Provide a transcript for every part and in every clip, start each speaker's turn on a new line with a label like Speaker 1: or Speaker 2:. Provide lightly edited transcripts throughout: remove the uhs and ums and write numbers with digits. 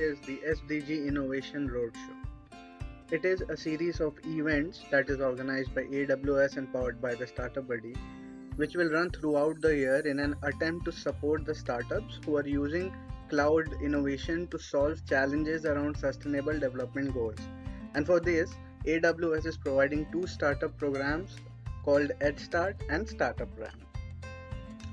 Speaker 1: is the SDG Innovation Roadshow. It is a series of events that is organized by AWS and powered by the Startup Buddy, which will run throughout the year in an attempt to support the startups who are using cloud innovation to solve challenges around sustainable development goals. And for this, AWS is providing two startup programs called EdStart and Startup Ramp.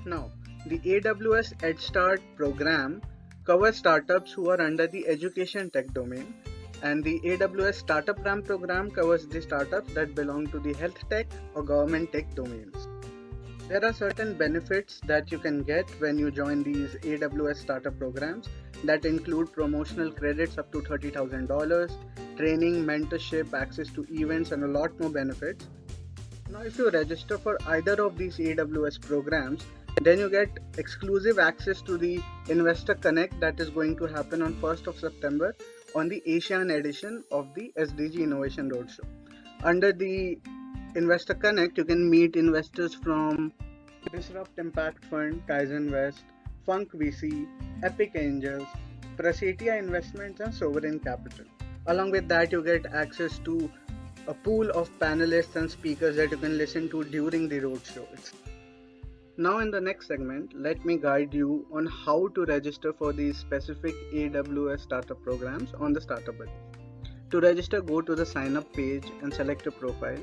Speaker 1: Now, the AWS EdStart program covers startups who are under the education tech domain, and the AWS Startup Ramp program covers the startups that belong to the health tech or government tech domains. There are certain benefits that you can get when you join these AWS startup programs that include promotional credits up to $30,000, training, mentorship, access to events, and a lot more benefits. Now, if you register for either of these AWS programs, then you get exclusive access to the Investor Connect that is going to happen on 1st of September on the ASEAN edition of the SDG Innovation Roadshow. Under the Investor Connect, you can meet investors from Disrupt Impact Fund, Kaizen West, Funk VC, Epic Angels, Prasetia Investments, and Sovereign Capital. Along with that, you get access to a pool of panelists and speakers that you can listen to during the roadshow. Now in the next segment, let me guide you on how to register for these specific AWS startup programs on the Startup Buddy. To register, go to the sign up page and select your profile.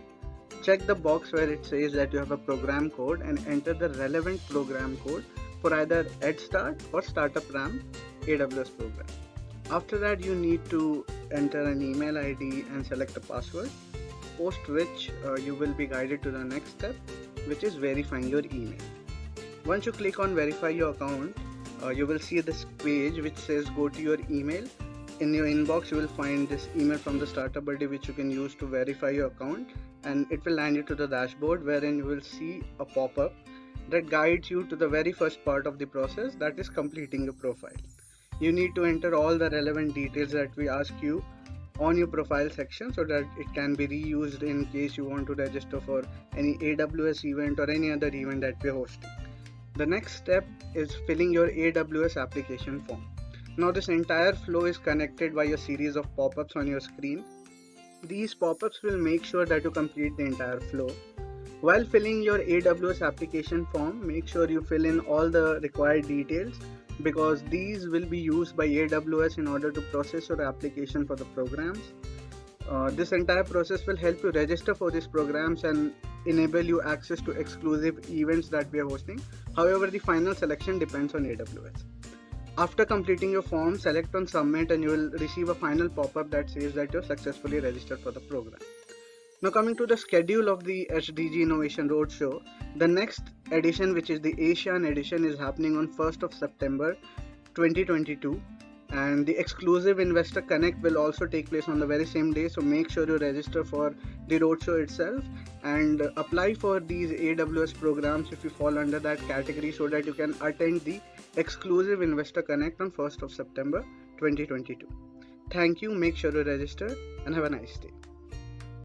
Speaker 1: Check the box where it says that you have a program code and enter the relevant program code for either EdStart or Startup Ramp AWS program. After that, you need to enter an email ID and select a password, post which you will be guided to the next step, which is verifying your email. Once you click on verify your account, you will see this page which says go to your email. In your inbox, you will find this email from the Startup Buddy which you can use to verify your account, and it will land you to the dashboard wherein you will see a pop-up that guides you to the very first part of the process, that is completing your profile. You need to enter all the relevant details that we ask you on your profile section so that it can be reused in case you want to register for any AWS event or any other event that we're hosting. The next step is filling your AWS application form. Now this entire flow is connected by a series of pop-ups on your screen. These pop-ups will make sure that you complete the entire flow. While filling your AWS application form, make sure you fill in all the required details because these will be used by AWS in order to process your application for the programs. This entire process will help you register for these programs and enable you access to exclusive events that we are hosting. However, the final selection depends on AWS. After completing your form, select on submit and you will receive a final pop-up that says that you're successfully registered for the program. Now coming to the schedule of the SDG Innovation Roadshow, the next edition, which is the ASEAN edition, is happening on 1st of September 2022, and the exclusive Investor Connect will also take place on the very same day, so make sure you register for the roadshow itself and apply for these AWS programs if you fall under that category so that you can attend the exclusive Investor Connect on 1st of September 2022. Thank you, make sure you register and have a nice day.